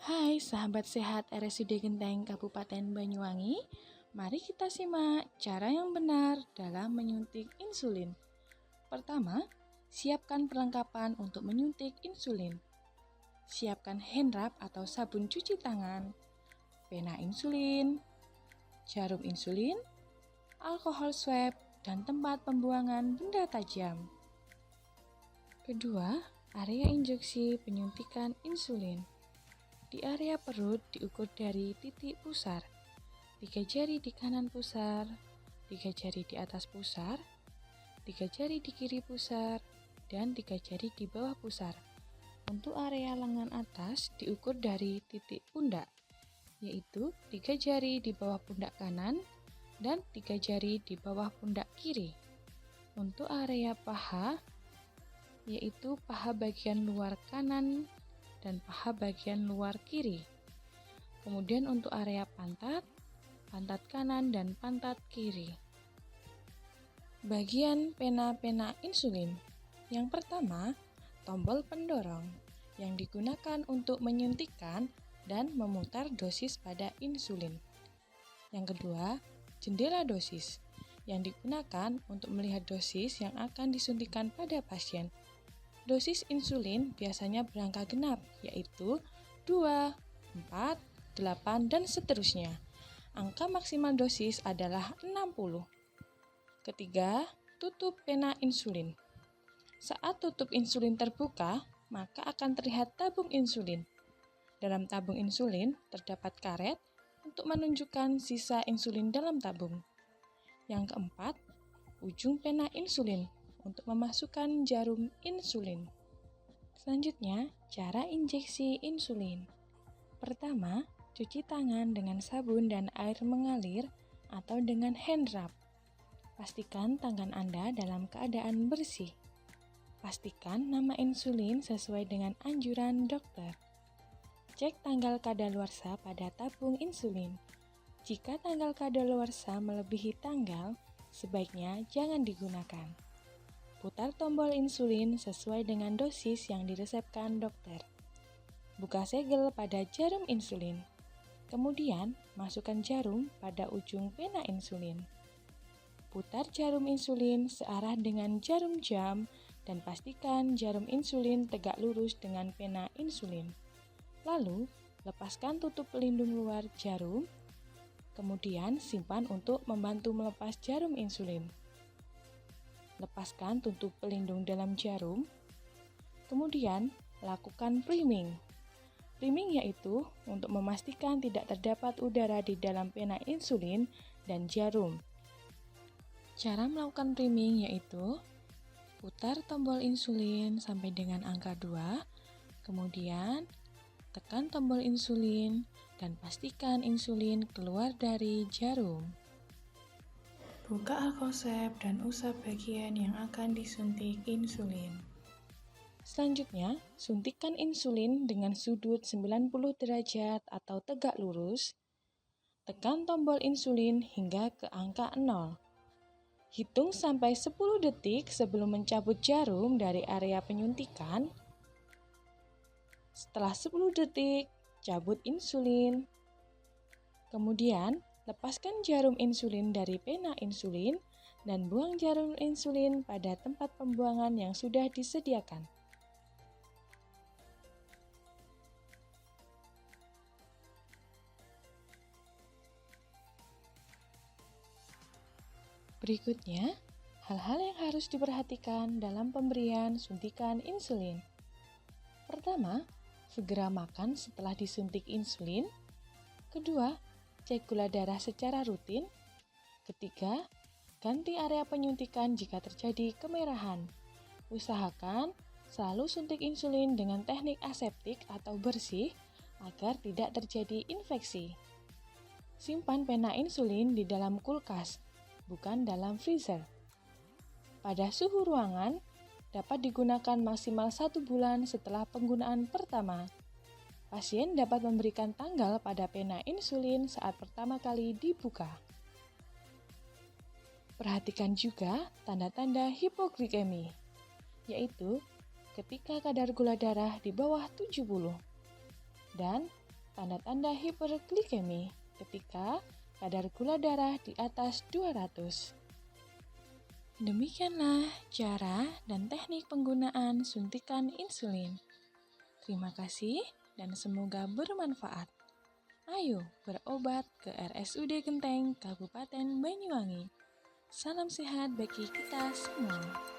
Hai sahabat sehat RSUD Genteng Kabupaten Banyuwangi. Mari kita simak cara yang benar dalam menyuntik insulin. Pertama, siapkan perlengkapan untuk menyuntik insulin. Siapkan hand rub atau sabun cuci tangan, pena insulin, jarum insulin, alkohol swab, dan tempat pembuangan benda tajam. Kedua, area injeksi penyuntikan insulin. Di area perut diukur dari titik pusar, 3 jari di kanan pusar, 3 jari di atas pusar, 3 jari di kiri pusar, dan 3 jari di bawah pusar. Untuk area lengan atas diukur dari titik pundak, yaitu 3 jari di bawah pundak kanan dan 3 jari di bawah pundak kiri. Untuk area paha, yaitu paha bagian luar kanan dan paha bagian luar kiri. Kemudian untuk area pantat, pantat kanan dan pantat kiri. Bagian pena-pena insulin. Yang pertama, tombol pendorong yang digunakan untuk menyuntikkan dan memutar dosis pada insulin. Yang kedua, jendela dosis yang digunakan untuk melihat dosis yang akan disuntikan pada pasien. Dosis insulin biasanya berangka genap, yaitu 2, 4, 8, dan seterusnya. Angka maksimal dosis adalah 60. Ketiga, tutup pena insulin. Saat tutup insulin terbuka, maka akan terlihat tabung insulin. Dalam tabung insulin terdapat karet untuk menunjukkan sisa insulin dalam tabung. Yang keempat, ujung pena insulin untuk memasukkan jarum insulin. Selanjutnya, cara injeksi insulin. Pertama, cuci tangan dengan sabun dan air mengalir atau dengan hand rub. Pastikan tangan Anda dalam keadaan bersih. Pastikan nama insulin sesuai dengan anjuran dokter. Cek tanggal kadaluarsa pada tabung insulin. Jika tanggal kadaluarsa melebihi tanggal, sebaiknya jangan digunakan. Putar tombol insulin sesuai dengan dosis yang diresepkan dokter. Buka segel pada jarum insulin. Kemudian, masukkan jarum pada ujung pena insulin. Putar jarum insulin searah dengan jarum jam dan pastikan jarum insulin tegak lurus dengan pena insulin. Lalu, lepaskan tutup pelindung luar jarum. Kemudian, simpan untuk membantu melepas jarum insulin. Lepaskan tutup pelindung dalam jarum. Kemudian, lakukan priming. Priming yaitu untuk memastikan tidak terdapat udara di dalam pena insulin dan jarum. Cara melakukan priming yaitu putar tombol insulin sampai dengan angka 2, kemudian tekan tombol insulin dan pastikan insulin keluar dari jarum. Buka alkosep dan usap bagian yang akan disuntik insulin. Selanjutnya, suntikan insulin dengan sudut 90 derajat atau tegak lurus. Tekan tombol insulin hingga ke angka 0. Hitung sampai 10 detik sebelum mencabut jarum dari area penyuntikan. Setelah 10 detik, cabut insulin. Kemudian, lepaskan jarum insulin dari pena insulin dan buang jarum insulin pada tempat pembuangan yang sudah disediakan. Berikutnya, hal-hal yang harus diperhatikan dalam pemberian suntikan insulin. Pertama, segera makan setelah disuntik insulin. Kedua, cek gula darah secara rutin. Ketiga, ganti area penyuntikan jika terjadi kemerahan. Usahakan selalu suntik insulin dengan teknik aseptik atau bersih agar tidak terjadi infeksi. Simpan pena insulin di dalam kulkas, bukan dalam freezer. Pada suhu ruangan, dapat digunakan maksimal 1 bulan setelah penggunaan pertama. Pasien dapat memberikan tanggal pada pena insulin saat pertama kali dibuka. Perhatikan juga tanda-tanda hipoglikemi, yaitu ketika kadar gula darah di bawah 70 dan tanda-tanda hiperglikemi ketika kadar gula darah di atas 200. Demikianlah cara dan teknik penggunaan suntikan insulin. Terima kasih dan semoga bermanfaat. Ayo berobat ke RSUD Genteng, Kabupaten Banyuwangi. Salam sehat bagi kita semua.